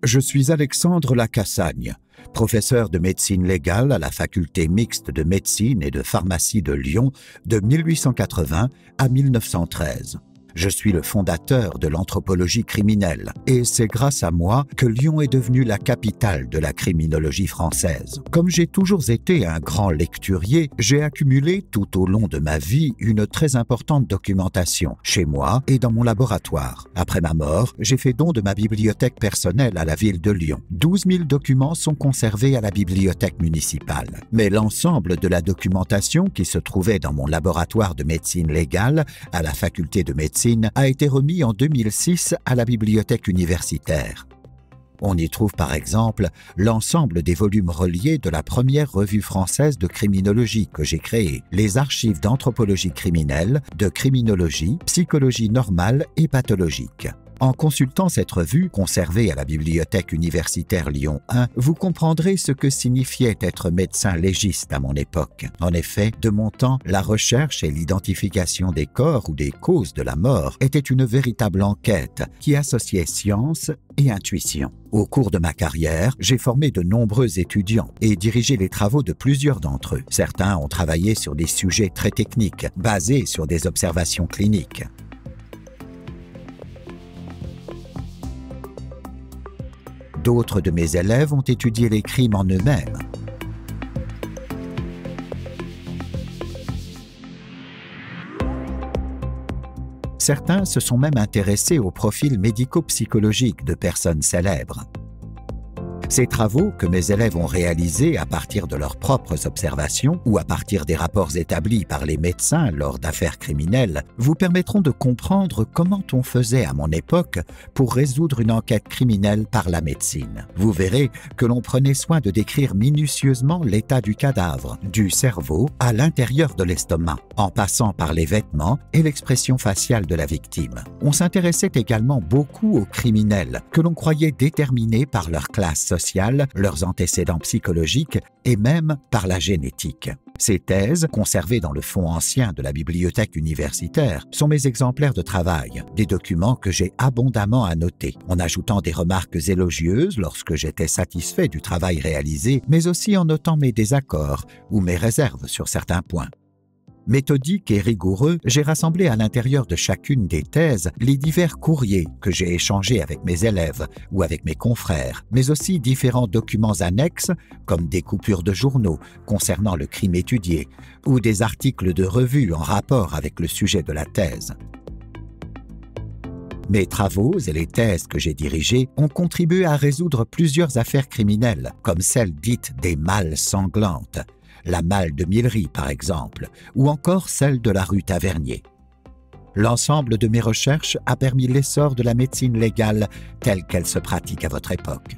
Je suis Alexandre Lacassagne, professeur de médecine légale à la faculté mixte de médecine et de pharmacie de Lyon de 1880 à 1913. Je suis le fondateur de l'anthropologie criminelle et c'est grâce à moi que Lyon est devenue la capitale de la criminologie française. Comme j'ai toujours été un grand lecturier, j'ai accumulé tout au long de ma vie une très importante documentation, chez moi et dans mon laboratoire. Après ma mort, j'ai fait don de ma bibliothèque personnelle à la ville de Lyon. 12 000 documents sont conservés à la bibliothèque municipale. Mais l'ensemble de la documentation qui se trouvait dans mon laboratoire de médecine légale à la faculté de médecine a été remis en 2006 à la bibliothèque universitaire. On y trouve par exemple l'ensemble des volumes reliés de la première revue française de criminologie que j'ai créée, les archives d'anthropologie criminelle, de criminologie, psychologie normale et pathologique. En consultant cette revue, conservée à la bibliothèque universitaire Lyon 1, vous comprendrez ce que signifiait être médecin légiste à mon époque. En effet, de mon temps, la recherche et l'identification des corps ou des causes de la mort étaient une véritable enquête qui associait science et intuition. Au cours de ma carrière, j'ai formé de nombreux étudiants et dirigé les travaux de plusieurs d'entre eux. Certains ont travaillé sur des sujets très techniques, basés sur des observations cliniques. D'autres de mes élèves ont étudié les crimes en eux-mêmes. Certains se sont même intéressés aux profils médico-psychologiques de personnes célèbres. Ces travaux que mes élèves ont réalisés à partir de leurs propres observations ou à partir des rapports établis par les médecins lors d'affaires criminelles vous permettront de comprendre comment on faisait à mon époque pour résoudre une enquête criminelle par la médecine. Vous verrez que l'on prenait soin de décrire minutieusement l'état du cadavre, du cerveau à l'intérieur de l'estomac, en passant par les vêtements et l'expression faciale de la victime. On s'intéressait également beaucoup aux criminels que l'on croyait déterminés par leur classe sociale, leurs antécédents psychologiques et même par la génétique. Ces thèses, conservées dans le fonds ancien de la bibliothèque universitaire, sont mes exemplaires de travail, des documents que j'ai abondamment annotés, en ajoutant des remarques élogieuses lorsque j'étais satisfait du travail réalisé, mais aussi en notant mes désaccords ou mes réserves sur certains points. Méthodique et rigoureux, j'ai rassemblé à l'intérieur de chacune des thèses les divers courriers que j'ai échangés avec mes élèves ou avec mes confrères, mais aussi différents documents annexes comme des coupures de journaux concernant le crime étudié ou des articles de revue en rapport avec le sujet de la thèse. Mes travaux et les thèses que j'ai dirigées ont contribué à résoudre plusieurs affaires criminelles, comme celle dite des malles sanglantes, la malle de Millery par exemple, ou encore celle de la rue Tavernier. L'ensemble de mes recherches a permis l'essor de la médecine légale telle qu'elle se pratique à votre époque.